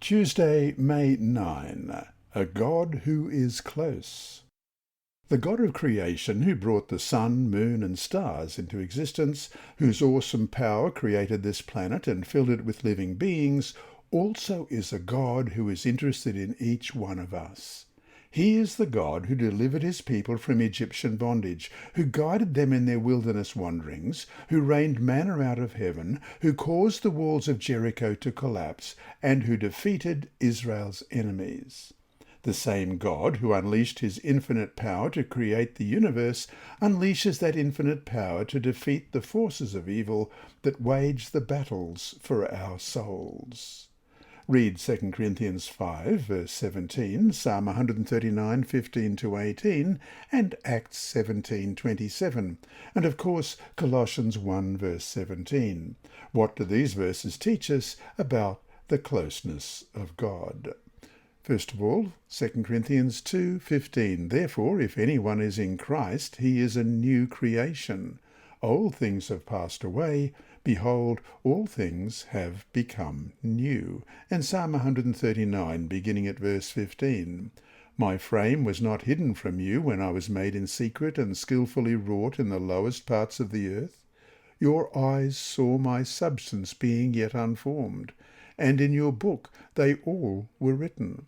Tuesday, May 9. A God who is close. The God of creation who brought the sun, moon and stars into existence, whose awesome power created this planet and filled it with living beings, also is a God who is interested in each one of us. He is the God who delivered his people from Egyptian bondage, who guided them in their wilderness wanderings, who rained manna out of heaven, who caused the walls of Jericho to collapse, and who defeated Israel's enemies. The same God who unleashed his infinite power to create the universe unleashes that infinite power to defeat the forces of evil that wage the battles for our souls. Read 2 Corinthians 5, verse 17, Psalm 139, 15-18, and Acts 17, 27, and of course Colossians 1, verse 17. What do these verses teach us about the closeness of God? First of all, 2 Corinthians 2:15. Therefore, if anyone is in Christ, he is a new creation. Old things have passed away. Behold, all things have become new. And Psalm 139, beginning at verse 15. My frame was not hidden from you when I was made in secret and skillfully wrought in the lowest parts of the earth. Your eyes saw my substance being yet unformed, and in your book they all were written.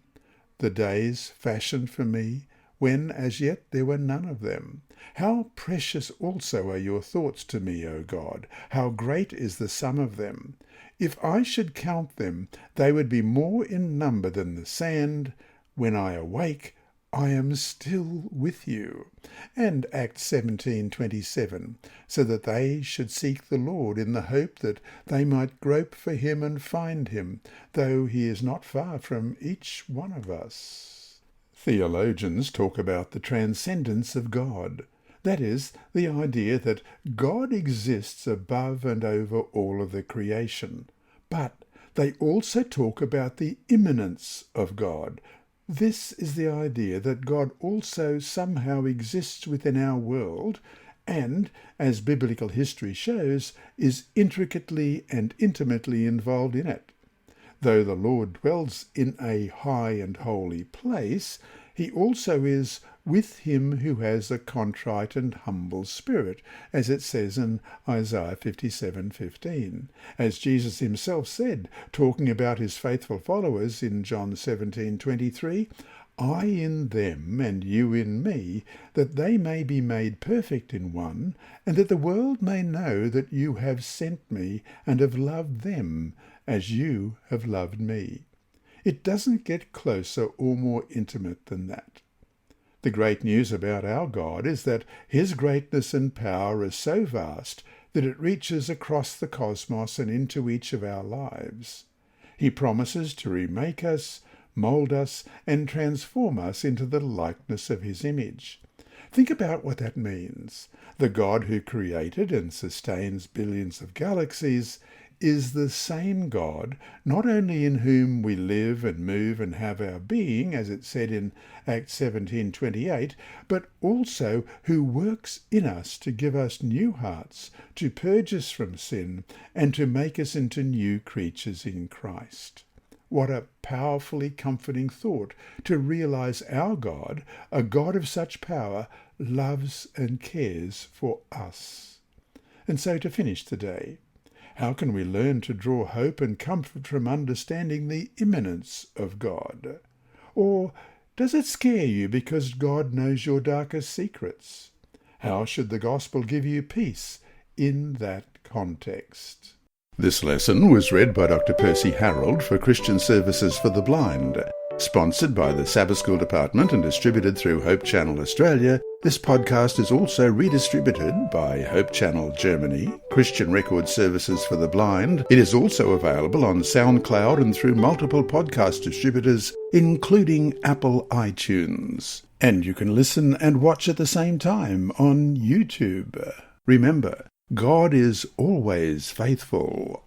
The days fashioned for me, when as yet there were none of them. How precious also are your thoughts to me, O God! How great is the sum of them! If I should count them, they would be more in number than the sand. When I awake, I am still with you. And Acts 17:27, so that they should seek the Lord in the hope that they might grope for him and find him, though he is not far from each one of us. Theologians talk about the transcendence of God. That is, the idea that God exists above and over all of the creation. But they also talk about the immanence of God. This is the idea that God also somehow exists within our world and, as biblical history shows, is intricately and intimately involved in it. Though the Lord dwells in a high and holy place, he also is with him who has a contrite and humble spirit, as it says in Isaiah 57:15. As Jesus himself said, talking about his faithful followers in John 17:23, I in them and you in me, that they may be made perfect in one, and that the world may know that you have sent me and have loved them as you have loved me. It doesn't get closer or more intimate than that. The great news about our God is that his greatness and power is so vast that it reaches across the cosmos and into each of our lives. He promises to remake us, mold us, and transform us into the likeness of his image. Think about what that means. The God who created and sustains billions of galaxies is the same God, not only in whom we live and move and have our being, as it said in Acts 17:28, but also who works in us to give us new hearts, to purge us from sin, and to make us into new creatures in Christ. What a powerfully comforting thought to realize our God, a God of such power, loves and cares for us. And so to finish today, how can we learn to draw hope and comfort from understanding the immanence of God? Or does it scare you because God knows your darkest secrets? How should the gospel give you peace in that context? This lesson was read by Dr. Percy Harrold for Christian Services for the Blind. Sponsored by the Sabbath School Department and distributed through Hope Channel Australia, this podcast is also redistributed by Hope Channel Germany, Christian Record Services for the Blind. It is also available on SoundCloud and through multiple podcast distributors, including Apple iTunes. And you can listen and watch at the same time on YouTube. Remember, God is always faithful.